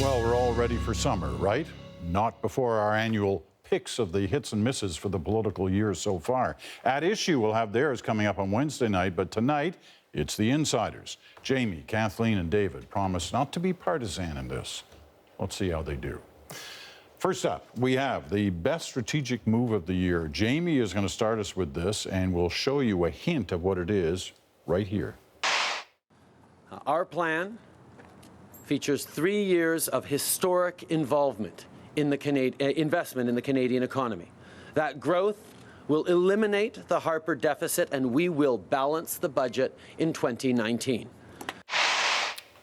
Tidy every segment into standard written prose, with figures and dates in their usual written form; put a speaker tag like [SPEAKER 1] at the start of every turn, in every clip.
[SPEAKER 1] Well, we're all ready for summer, right? Not before our annual picks of the hits and misses for the political year so far. At Issue will have theirs coming up on Wednesday night, but tonight it's the insiders. Jamie, Kathleen, and David promise not to be partisan in this. Let's see how they do. First up, we have the best strategic move of the year. Jamie is going to start us with this, and we'll show you a hint of what it is right here.
[SPEAKER 2] Our plan features 3 years of historic involvement in the investment in the Canadian economy. That growth will eliminate the Harper deficit, and we will balance the budget in 2019.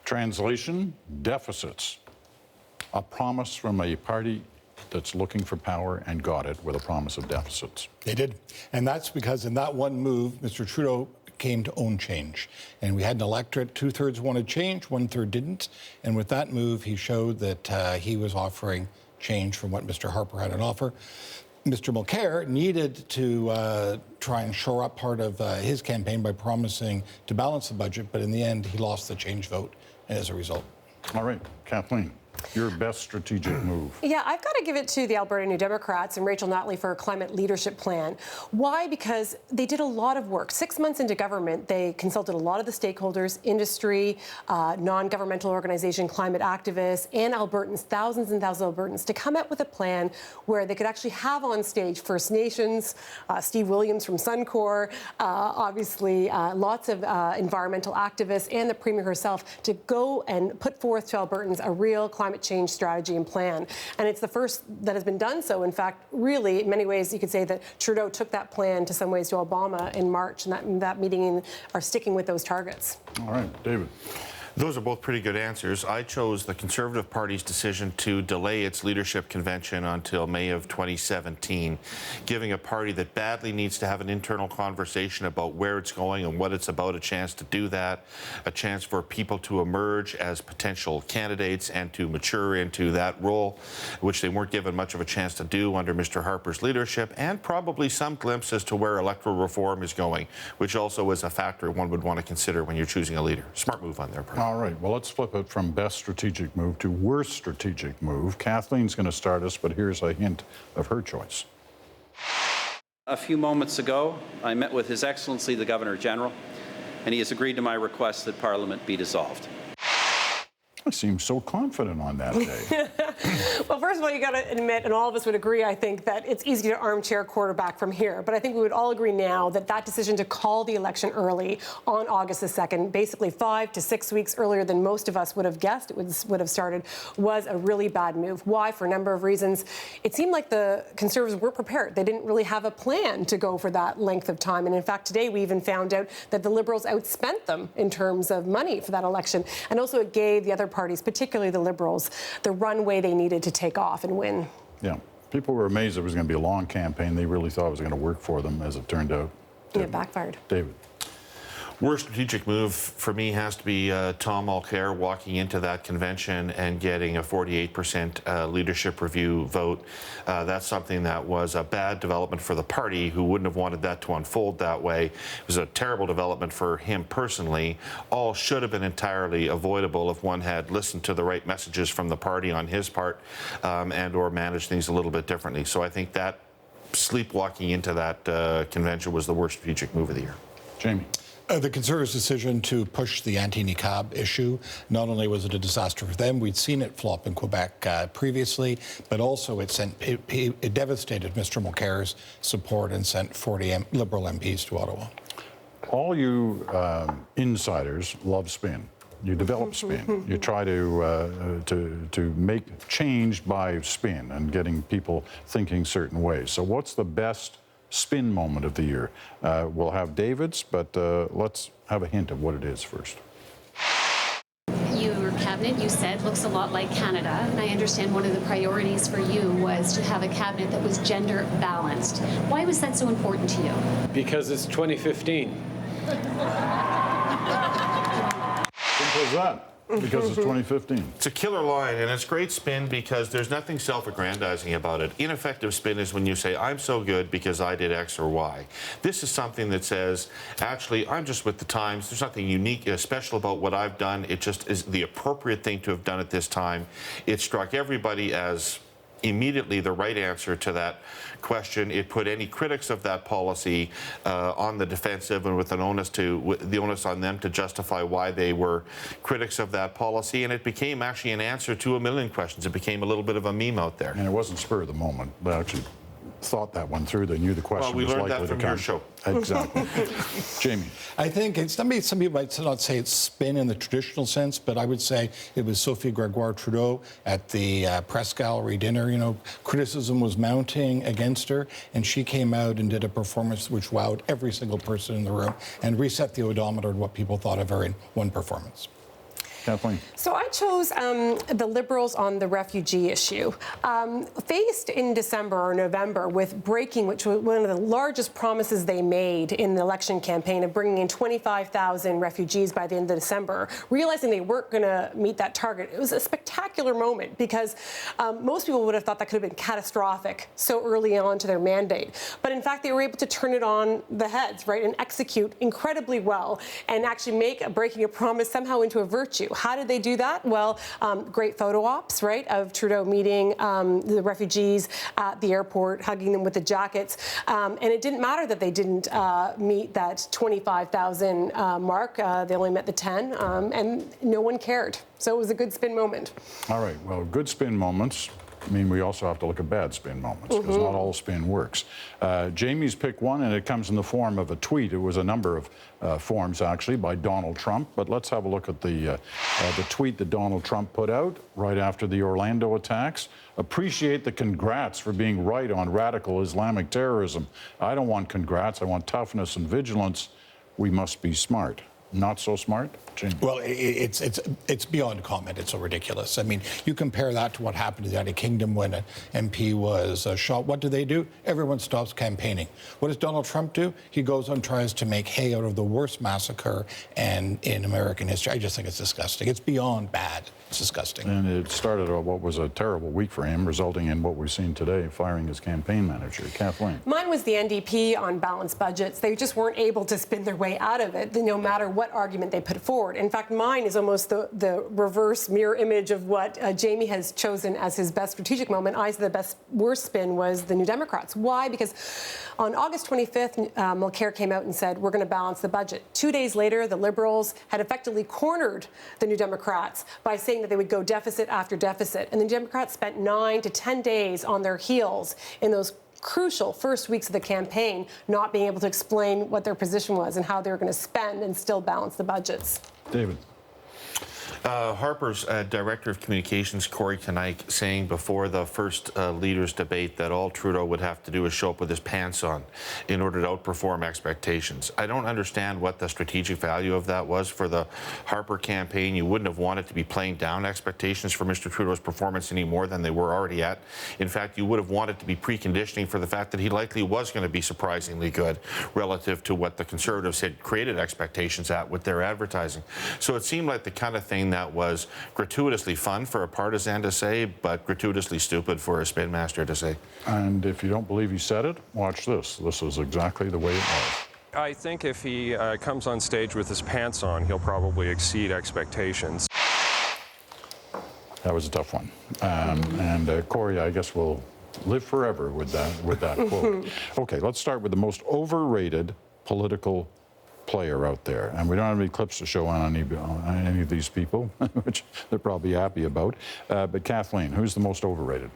[SPEAKER 1] Translation, deficits. A promise from a party that's looking for power and got it with a promise of deficits.
[SPEAKER 3] They did. And that's because in that one move, Mr. Trudeau came to own change. And we had an electorate, 2/3 wanted change, 1/3 didn't. And with that move, he showed that he was offering change from what Mr. Harper had on offer. Mr. Mulcair needed to try and shore up part of his campaign by promising to balance the budget, but in the end, he lost the change vote as a result.
[SPEAKER 1] All right, Kathleen. Your best strategic move.
[SPEAKER 4] Yeah, I've got to give it to the Alberta New Democrats and Rachel Notley for a climate leadership plan. Why? Because they did a lot of work. 6 months into government, they consulted a lot of the stakeholders, industry, non-governmental organization, climate activists, and Albertans, thousands and thousands of Albertans, to come up with a plan where they could actually have on stage First Nations, Steve Williams from Suncor, obviously lots of environmental activists, and the Premier herself to go and put forth to Albertans a real climate change strategy and plan. And it's the first that has been done so. In fact, really, in many ways, you could say that Trudeau took that plan to some ways to Obama in March, and that meeting are sticking with those targets.
[SPEAKER 1] All right, David.
[SPEAKER 5] Those are both pretty good answers. I chose the Conservative Party's decision to delay its leadership convention until May of 2017, giving a party that badly needs to have an internal conversation about where it's going and what it's about a chance to do that, a chance for people to emerge as potential candidates and to mature into that role, which they weren't given much of a chance to do under Mr. Harper's leadership, and probably some glimpse as to where electoral reform is going, which also is a factor one would want to consider when you're choosing a leader. Smart move on their part.
[SPEAKER 1] All right, well, let's flip it from best strategic move to worst strategic move. Kathleen's going to start us, but here's a hint of her choice.
[SPEAKER 6] A few moments ago, I met with His Excellency the Governor-General, and he has agreed to my request that Parliament be dissolved.
[SPEAKER 1] I seem so confident on that day.
[SPEAKER 4] Well, first of all, you got to admit, and all of us would agree, I think, that it's easy to armchair quarterback from here. But I think we would all agree now that that decision to call the election early on August the 2nd, basically 5 to 6 weeks earlier than most of us would have guessed it would have started, was a really bad move. Why? For a number of reasons. It seemed like the Conservatives weren't prepared. They didn't really have a plan to go for that length of time. And in fact, today we even found out that the Liberals outspent them in terms of money for that election. And also it gave the other parties, particularly the Liberals, the runway they needed to take off and win.
[SPEAKER 1] Yeah, people were amazed it was going to be a long campaign. They really thought it was going to work for them, as it turned out.
[SPEAKER 4] Yeah, backfired.
[SPEAKER 1] David.
[SPEAKER 5] Worst strategic move for me has to be Tom Mulcair walking into that convention and getting a 48% leadership review vote. That's something that was a bad development for the party, who wouldn't have wanted that to unfold that way. It was a terrible development for him personally. All should have been entirely avoidable if one had listened to the right messages from the party on his part and or managed things a little bit differently. So I think that sleepwalking into that convention was the worst strategic move of the year.
[SPEAKER 1] Jamie.
[SPEAKER 3] The Conservatives' decision to push the anti-niqab issue, not only was it a disaster for them, we'd seen it flop in Quebec previously, but also it devastated Mr. Mulcair's support and sent 40 Liberal MPs to Ottawa.
[SPEAKER 1] All you insiders love spin. You develop spin. You try to make change by spin and getting people thinking certain ways. So what's the best spin moment of the year? We'll have David's, but let's have a hint of what it is first.
[SPEAKER 7] Your cabinet, you said, looks a lot like Canada, and I understand one of the priorities for you was to have a cabinet that was gender balanced. Why was that so important to you?
[SPEAKER 2] Because it's 2015.
[SPEAKER 1] Simple as that. because it's 2015.
[SPEAKER 5] It's a killer line, and it's great spin because there's nothing self-aggrandizing about it. Ineffective spin is when you say, I'm so good because I did X or Y. This is something that says, actually, I'm just with the times. There's nothing unique, special about what I've done. It just is the appropriate thing to have done at this time. It struck everybody as immediately the right answer to that question. It put any critics of that policy on the defensive and with the onus on them to justify why they were critics of that policy. And it became actually an answer to a million questions. It became a little bit of a meme out there.
[SPEAKER 1] And it wasn't spur of the moment. They actually thought that one through. They knew the question was likely to come.
[SPEAKER 5] Well, we learned that from your show.
[SPEAKER 1] Exactly. Jamie.
[SPEAKER 3] I think some people might not say it's spin in the traditional sense, but I would say it was Sophie Gregoire Trudeau at the press gallery dinner. You know, criticism was mounting against her, and she came out and did a performance which wowed every single person in the room and reset the odometer of what people thought of her in one performance.
[SPEAKER 1] Kathleen.
[SPEAKER 4] So I chose the Liberals on the refugee issue. Faced in December or November with breaking, which was one of the largest promises they made in the election campaign of bringing in 25,000 refugees by the end of December, realizing they weren't going to meet that target. It was a spectacular moment because most people would have thought that could have been catastrophic so early on to their mandate. But in fact, they were able to turn it on the heads, right, and execute incredibly well and actually make breaking a promise somehow into a virtue. How did they do that? Well, great photo ops, right, of Trudeau meeting the refugees at the airport, hugging them with the jackets. And it didn't matter that they didn't meet that 25,000 mark. They only met the 10, and no one cared. So it was a good spin moment.
[SPEAKER 1] All right. Well, good spin moments. I mean, we also have to look at bad spin moments because not all spin works. Jamie's picked one, and it comes in the form of a tweet. It was a number of forms, actually, by Donald Trump. But let's have a look at the tweet that Donald Trump put out right after the Orlando attacks. Appreciate the congrats for being right on radical Islamic terrorism. I don't want congrats. I want toughness and vigilance. We must be smart. Not so smart? Jamie.
[SPEAKER 3] Well, it's beyond comment. It's so ridiculous. I mean, you compare that to what happened in the United Kingdom when an MP was shot. What do? Everyone stops campaigning. What does Donald Trump do? He goes and tries to make hay out of the worst massacre in American history. I just think it's disgusting. It's beyond bad. It's disgusting.
[SPEAKER 1] And it started what was a terrible week for him, resulting in what we've seen today, firing his campaign manager. Kathleen.
[SPEAKER 4] Mine was the NDP on balanced budgets. They just weren't able to spin their way out of it, no matter what argument they put forward. In fact, mine is almost the reverse mirror image of what Jamie has chosen as his best strategic moment. I said the worst spin was the New Democrats. Why? Because on August 25th, Mulcair came out and said, we're going to balance the budget. 2 days later, the Liberals had effectively cornered the New Democrats by saying that they would go deficit after deficit. And the Democrats spent 9 to 10 days on their heels in those crucial first weeks of the campaign, not being able to explain what their position was and how they were going to spend and still balance the budgets.
[SPEAKER 1] David.
[SPEAKER 5] Harper's Director of Communications, Corey Knight, saying before the first leaders' debate that all Trudeau would have to do is show up with his pants on in order to outperform expectations. I don't understand what the strategic value of that was for the Harper campaign. You wouldn't have wanted to be playing down expectations for Mr. Trudeau's performance any more than they were already at. In fact, you would have wanted to be preconditioning for the fact that he likely was going to be surprisingly good relative to what the Conservatives had created expectations at with their advertising. So it seemed like the kind of thing that was gratuitously fun for a partisan to say, but gratuitously stupid for a spin master to say.
[SPEAKER 1] And if you don't believe he said it, watch this. This is exactly the way it was.
[SPEAKER 8] I think if he comes on stage with his pants on, he'll probably exceed expectations.
[SPEAKER 1] That was a tough one. And Corey, I guess, will live forever with that quote. Okay, let's start with the most overrated political player out there. And we don't have any clips to show on any of these people, which they're probably happy about. But Kathleen, who's the most overrated?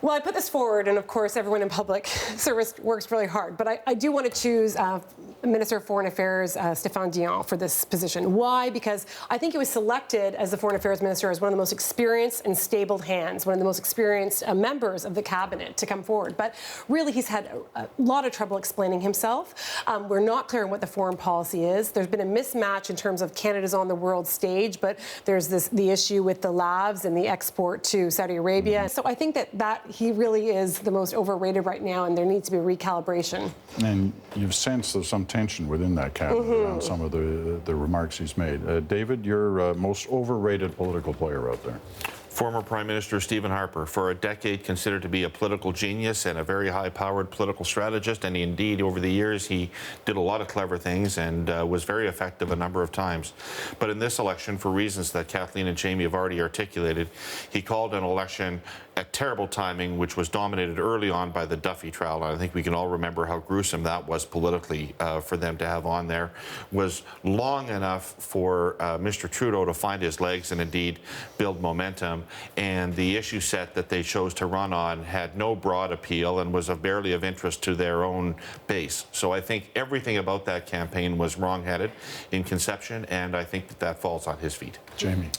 [SPEAKER 4] Well, I put this forward, and of course, everyone in public service works really hard. But I do want to choose Minister of Foreign Affairs, Stéphane Dion, for this position. Why? Because I think he was selected as the Foreign Affairs Minister as one of the most experienced and stable hands, one of the most experienced members of the cabinet to come forward. But really, he's had a lot of trouble explaining himself. We're not clear on what the foreign policy is. There's been a mismatch in terms of Canada's on the world stage, but there's the issue with the labs and the export to Saudi Arabia. So I think that he really is the most overrated right now, and there needs to be a recalibration.
[SPEAKER 1] And you've sensed there's some tension within that cabinet around some of the remarks he's made. David, you're most overrated political player out there.
[SPEAKER 5] Former Prime Minister Stephen Harper, for a decade considered to be a political genius and a very high-powered political strategist, and indeed, over the years, he did a lot of clever things and was very effective a number of times. But in this election, for reasons that Kathleen and Jamie have already articulated, he called an election at terrible timing, which was dominated early on by the Duffy trial. And I think we can all remember how gruesome that was politically for them to have on there. Was long enough for Mr. Trudeau to find his legs and indeed build momentum. And the issue set that they chose to run on had no broad appeal and was barely of interest to their own base. So I think everything about that campaign was wrong-headed in conception, and I think that falls on his feet.
[SPEAKER 1] Jamie.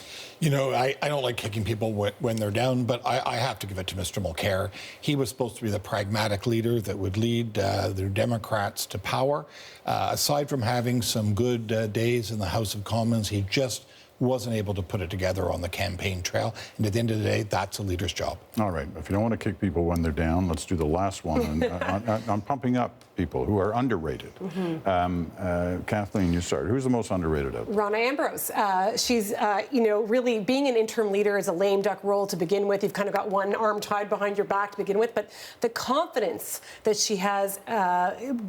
[SPEAKER 3] You know, I don't like kicking people when they're down, but I have to give it to Mr. Mulcair. He was supposed to be the pragmatic leader that would lead the Democrats to power. Aside from having some good days in the House of Commons, he just wasn't able to put it together on the campaign trail. And at the end of the day, that's a leader's job.
[SPEAKER 1] All right. If you don't want to kick people when they're down, let's do the last one on pumping up people who are underrated. Kathleen, you start. Who's the most underrated out there?
[SPEAKER 4] Rona Ambrose. She's, really being an interim leader is a lame duck role to begin with. You've kind of got one arm tied behind your back to begin with, but the confidence that she has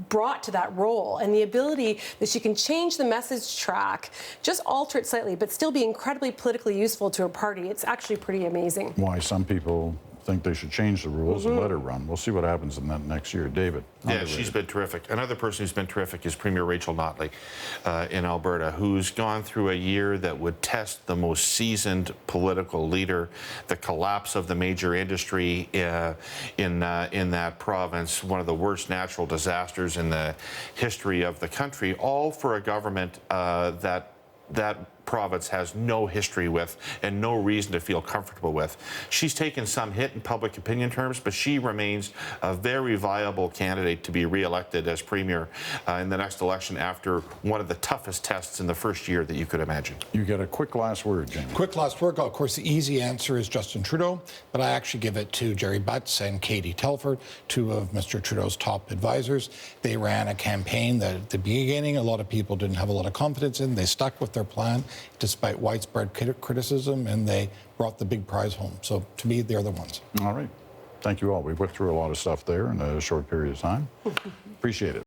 [SPEAKER 4] brought to that role and the ability that she can change the message track, just alter it slightly, but still be incredibly politically useful to her party. It's actually pretty amazing.
[SPEAKER 1] Why some people think they should change the rules and let her run. We'll see what happens in that next year. David.
[SPEAKER 5] Yeah, she's been terrific. Another person who's been terrific is Premier Rachel Notley in Alberta, who's gone through a year that would test the most seasoned political leader, the collapse of the major industry in that province, one of the worst natural disasters in the history of the country, all for a government that province has no history with and no reason to feel comfortable with. She's taken some hit in public opinion terms, but she remains a very viable candidate to be re-elected as Premier in the next election after one of the toughest tests in the first year that you could imagine.
[SPEAKER 1] You get a quick last word, Jamie.
[SPEAKER 3] Quick last word. Of course, the easy answer is Justin Trudeau, but I actually give it to Jerry Butts and Katie Telford, two of Mr. Trudeau's top advisors. They ran a campaign that at the beginning a lot of people didn't have a lot of confidence in. They stuck with their plan despite widespread criticism, and they brought the big prize home. So to me, they're the ones.
[SPEAKER 1] All right. Thank you all. We've worked through a lot of stuff there in a short period of time. Appreciate it.